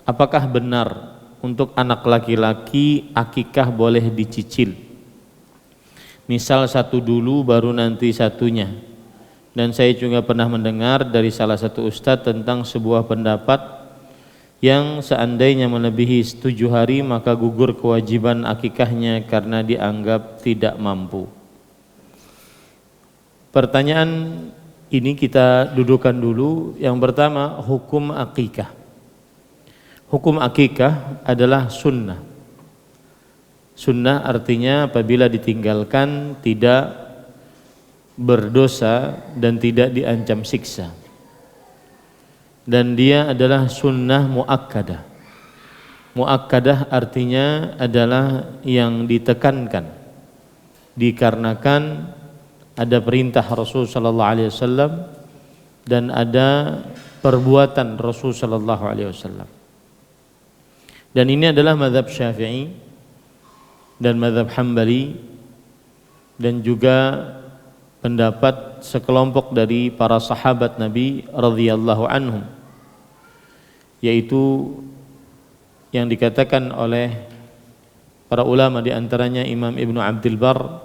apakah benar untuk anak laki-laki akikah boleh dicicil? Misal satu dulu baru nanti satunya. Dan saya juga pernah mendengar dari salah satu ustadz tentang sebuah pendapat yang seandainya melebihi 7 hari maka gugur kewajiban akikahnya karena dianggap tidak mampu. Pertanyaan ini kita dudukan dulu. Yang pertama, hukum akikah. Hukum akikah adalah sunnah. Sunnah artinya apabila ditinggalkan tidak berdosa dan tidak diancam siksa. Dan dia adalah sunnah muakkadah. Muakkadah artinya adalah yang ditekankan, dikarenakan ada perintah Rasul sallallahu alaihi wasallam dan ada perbuatan Rasul sallallahu alaihi wasallam. Dan ini adalah mazhab Syafi'i dan mazhab Hambali dan juga pendapat sekelompok dari para sahabat Nabi radhiyallahu anhum, yaitu yang dikatakan oleh para ulama di antaranya Imam Ibnu Abdul Barr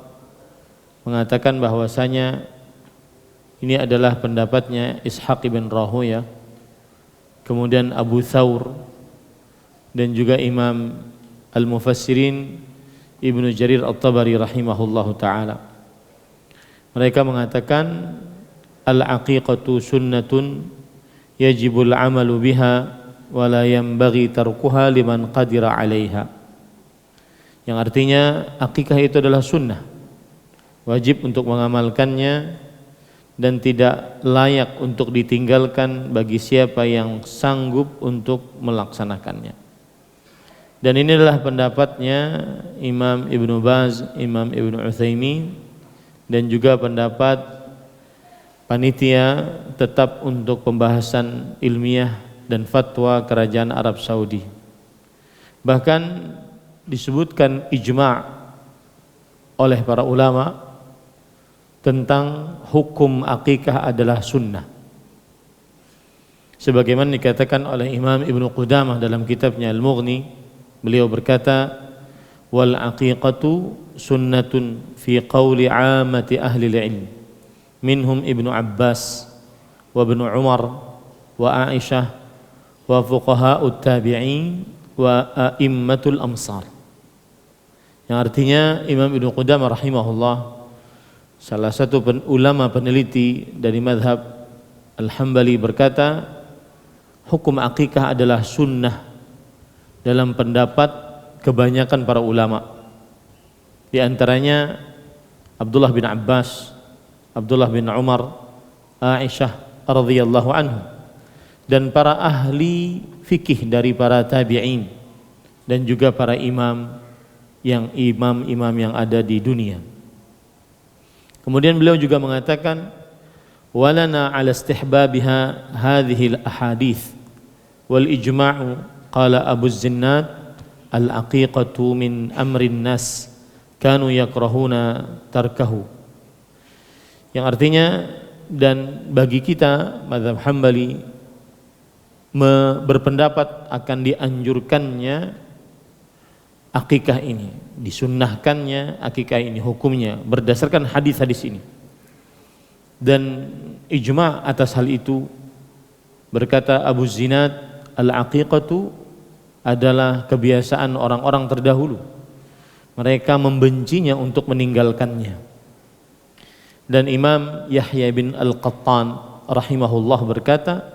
mengatakan bahwasanya ini adalah pendapatnya Ishaq ibn Rahuya, kemudian Abu Thawr dan juga Imam Al-Mufassirin Ibnu Jarir At-Tabari rahimahullahu ta'ala. Mereka mengatakan al-aqiqatu sunnatun yajibul amalu biha wa la yanbaghi tarkuha liman qadira 'alaiha. Yang artinya akikah itu adalah sunnah, wajib untuk mengamalkannya dan tidak layak untuk ditinggalkan bagi siapa yang sanggup untuk melaksanakannya. Dan ini adalah pendapatnya Imam Ibnu Baz, Imam Ibnu Utsaimin dan juga pendapat panitia tetap untuk pembahasan ilmiah dan fatwa Kerajaan Arab Saudi. Bahkan disebutkan ijma' oleh para ulama tentang hukum akikah adalah sunnah. Sebagaimana dikatakan oleh Imam Ibnu Qudamah dalam kitabnya Al-Mughni, beliau berkata, wal aqiqatu sunnatun fi qawli 'ammati ahli al-'ilm minhum Ibnu Abbas wa Ibnu Umar wa Aisyah wa fuqaha'ut tabi'in wa a'immatul amsar. Yang artinya Imam Ibnu Qudamah rahimahullah, salah satu ulama peneliti dari mazhab Al-Hambali, berkata hukum akikah adalah sunnah dalam pendapat kebanyakan para ulama, di antaranya Abdullah bin Abbas, Abdullah bin Umar, Aisyah radhiyallahu anhu, dan para ahli fikih dari para tabi'in dan juga para imam yang ada di dunia. Kemudian beliau juga mengatakan walana ala istihbabiha hadhihi al-ahadits wal ijma'u qala Abu Zinnad al-aqiqatu min amrin nas kanu yakrahuna tarkahu. Yang artinya, dan bagi kita mazhab Hambali berpendapat akan dianjurkannya akikah ini, disunnahkannya akikah ini, hukumnya berdasarkan hadis-hadis ini. Dan ijma' atas hal itu, berkata Abu Zinad, al-aqiqatu adalah kebiasaan orang-orang terdahulu. Mereka membencinya untuk meninggalkannya. Dan Imam Yahya bin Al-Qattan rahimahullah berkata,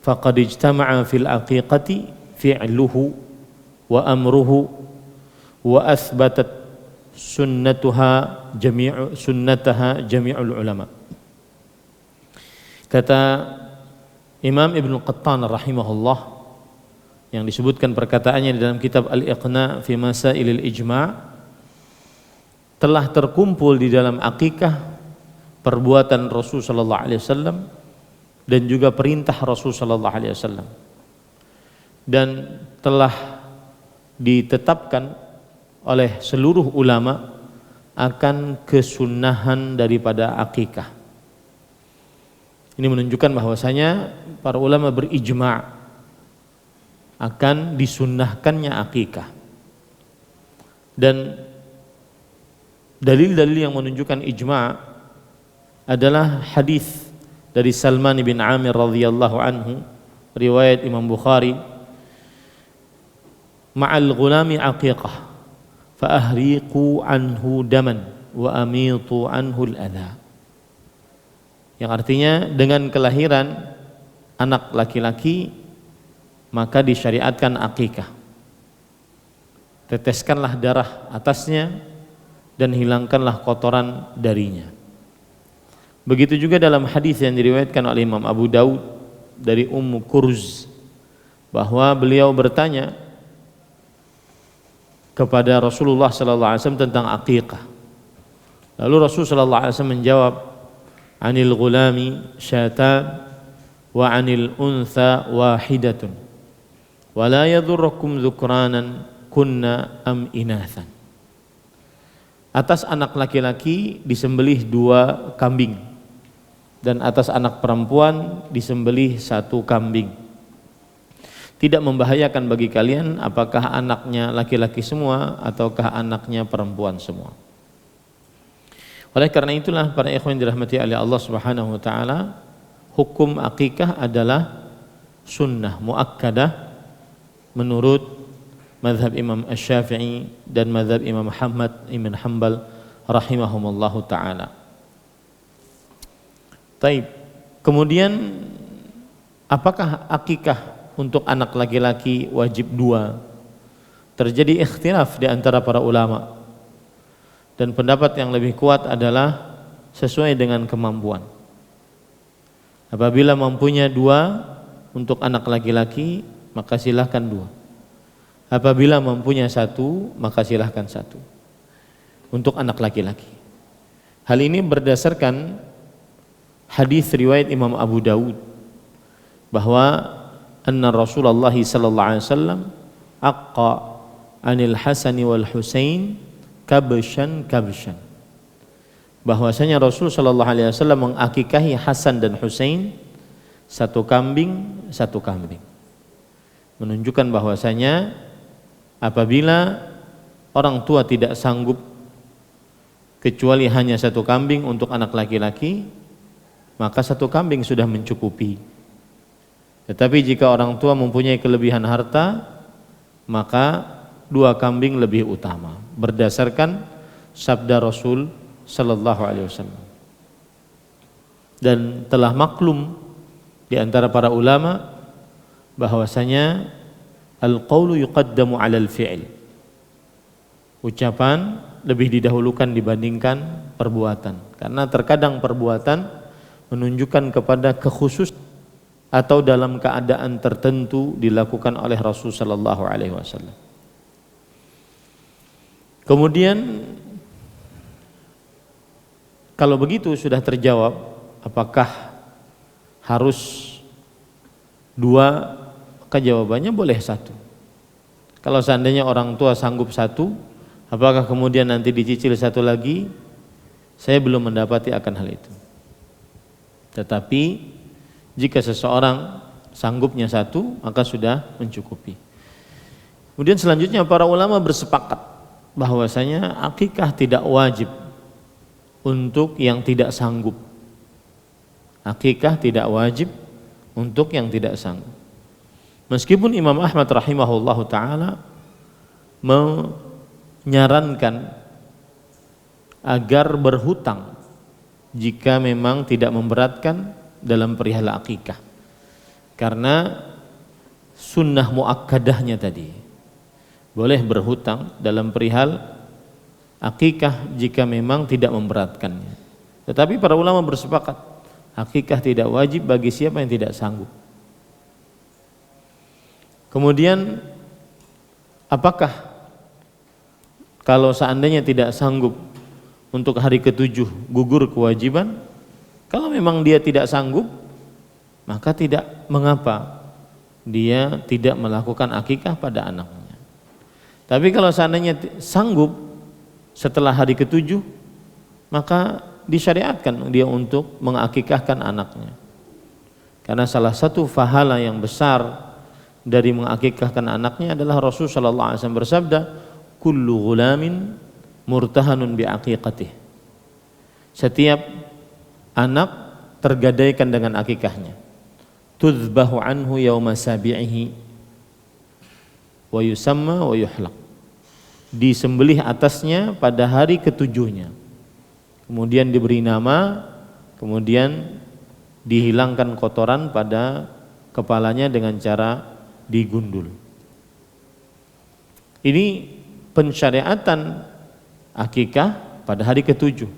faqad ijtama'a fil aqiqati fi'luhu wa amruhu wa athbatat sunnataha jami'ul ulama. Kata Imam Ibn Qattan rahimahullah, yang disebutkan perkataannya di dalam kitab Al-Iqna fi Masailil Ijma', telah terkumpul di dalam akikah perbuatan Rasul sallallahu alaihi wasallam dan juga perintah Rasul sallallahu alaihi wasallam, dan telah ditetapkan oleh seluruh ulama akan kesunahan daripada akikah. Ini menunjukkan bahwasanya para ulama berijma' akan disunnahkannya akikah. Dan dalil-dalil yang menunjukkan ijma' adalah hadis dari Salman bin Amir radhiyallahu anhu, riwayat Imam Bukhari, ma'al ghulami aqiqah fa ahriqu anhu daman wa amitu anhu al-adha. Yang artinya dengan kelahiran anak laki-laki maka disyariatkan akikah. Teteskanlah darah atasnya dan hilangkanlah kotoran darinya. Begitu juga dalam hadis yang diriwayatkan oleh Imam Abu Daud dari Ummu Kurz, bahwa beliau bertanya kepada Rasulullah sallallahu alaihi wasallam tentang akikah. Lalu Rasul sallallahu alaihi wasallam menjawab, "Anil ghulami syatan wa anil untha wahidatun. Wa la yadhurrukum dzukranan kunna am inathan." Atas anak laki-laki disembelih 2 kambing dan atas anak perempuan disembelih 1 kambing. Tidak membahayakan bagi kalian apakah anaknya laki-laki semua ataukah anaknya perempuan semua. Oleh karena itulah para ikhwan dirahmati oleh Allah Subhanahu wa taala, hukum akikah adalah sunnah muakkadah menurut mazhab Imam Asy-Syafi'i dan mazhab Imam Ahmad ibn Hanbal rahimahumullahu taala. Taib. Kemudian apakah akikah untuk anak laki-laki wajib 2? Terjadi ikhtilaf di antara para ulama. Dan pendapat yang lebih kuat adalah sesuai dengan kemampuan. Apabila mempunyai 2 untuk anak laki-laki, maka silahkan 2. Apabila mempunyai 1, maka silahkan 1 untuk anak laki-laki. Hal ini berdasarkan hadis riwayat Imam Abu Daud bahwa anna Rasulullah sallallahu alaihi wasallam aqqa anil Hasan wal Husain kabshan, bahwasanya Rasul sallallahu alaihi wasallam mengakikahi Hasan dan Husain 1 kambing, 1 kambing. Menunjukkan bahwasanya apabila orang tua tidak sanggup kecuali hanya 1 kambing untuk anak laki-laki, maka 1 kambing sudah mencukupi. Tetapi jika orang tua mempunyai kelebihan harta, maka 2 kambing lebih utama berdasarkan sabda Rasul sallallahu alaihi wasallam. Dan telah maklum di antara para ulama bahwasanya al-qaulu yuqaddamu 'alal fi'il. Ucapan lebih didahulukan dibandingkan perbuatan, karena terkadang perbuatan menunjukkan kepada kekhusus atau dalam keadaan tertentu dilakukan oleh Rasul sallallahu alaihi wasallam. Kemudian kalau begitu sudah terjawab, apakah harus 2? Maka jawabannya boleh 1. Kalau seandainya orang tua sanggup 1, apakah kemudian nanti dicicil 1 lagi? Saya belum mendapati akan hal itu. Tetapi jika seseorang sanggupnya 1, maka sudah mencukupi. Kemudian selanjutnya para ulama bersepakat bahwasanya akikah tidak wajib untuk yang tidak sanggup. Akikah tidak wajib untuk yang tidak sanggup. Meskipun Imam Ahmad rahimahullahu taala menyarankan agar berhutang jika memang tidak memberatkan dalam perihal akikah, karena sunnah muakkadahnya tadi boleh berhutang dalam perihal akikah jika memang tidak memberatkannya. Tetapi para ulama bersepakat akikah tidak wajib bagi siapa yang tidak sanggup. Kemudian apakah kalau seandainya tidak sanggup untuk hari ke-7 gugur kewajiban? Kalau memang dia tidak sanggup, maka tidak mengapa dia tidak melakukan akikah pada anaknya. Tapi kalau seandainya sanggup setelah hari ke-7, maka disyariatkan dia untuk mengakikahkan anaknya. Karena salah satu pahala yang besar dari mengakikahkan anaknya adalah Rasul sallallahu alaihi wasallam bersabda, kullu ghulamin murtahanun bi aqiqatih. Setiap anak tergadaikan dengan akikahnya. Tudzbahu anhu yauma sabi'ihi wa yusamma wa yuhlaq. Disembelih atasnya pada hari ketujuhnya. Kemudian diberi nama, kemudian dihilangkan kotoran pada kepalanya dengan cara digundul. Ini pensyariatan akikah pada hari ketujuh.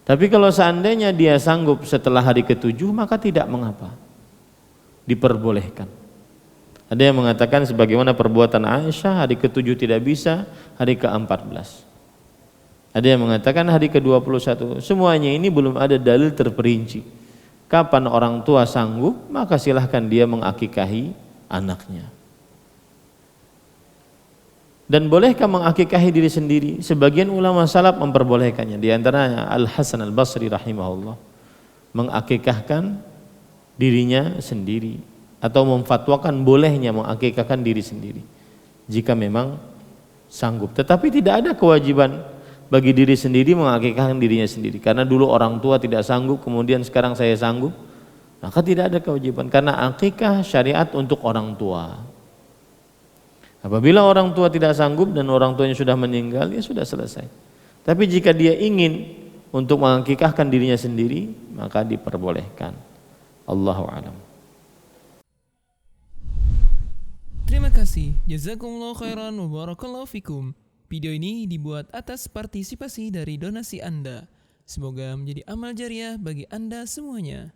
Tapi kalau seandainya dia sanggup setelah hari ketujuh, maka tidak mengapa, diperbolehkan. Ada yang mengatakan sebagaimana perbuatan Aisyah, hari ketujuh tidak bisa, hari ke-14. Ada yang mengatakan hari ke-21. Semuanya ini belum ada dalil terperinci. Kapan orang tua sanggup, maka silahkan dia mengakikahi anaknya. Dan bolehkah mengakikahi diri sendiri? Sebagian ulama salaf memperbolehkannya. Di antaranya Al-Hasan Al-Basri rahimahullah mengakikahkan dirinya sendiri atau memfatwakan bolehnya mengakikahkan diri sendiri jika memang sanggup. Tetapi tidak ada kewajiban bagi diri sendiri mengakikahkan dirinya sendiri. Karena dulu orang tua tidak sanggup, kemudian sekarang saya sanggup, maka tidak ada kewajiban. Karena akikah syariat untuk orang tua. Apabila orang tua tidak sanggup dan orang tuanya sudah meninggal, ya sudah selesai. Tapi jika dia ingin untuk mengakikahkan dirinya sendiri, maka diperbolehkan. Allahu a'lam. Terima kasih. Jazakumullah khairan wa barakallahu fikum. Video ini dibuat atas partisipasi dari donasi Anda. Semoga menjadi amal jariah bagi Anda semuanya.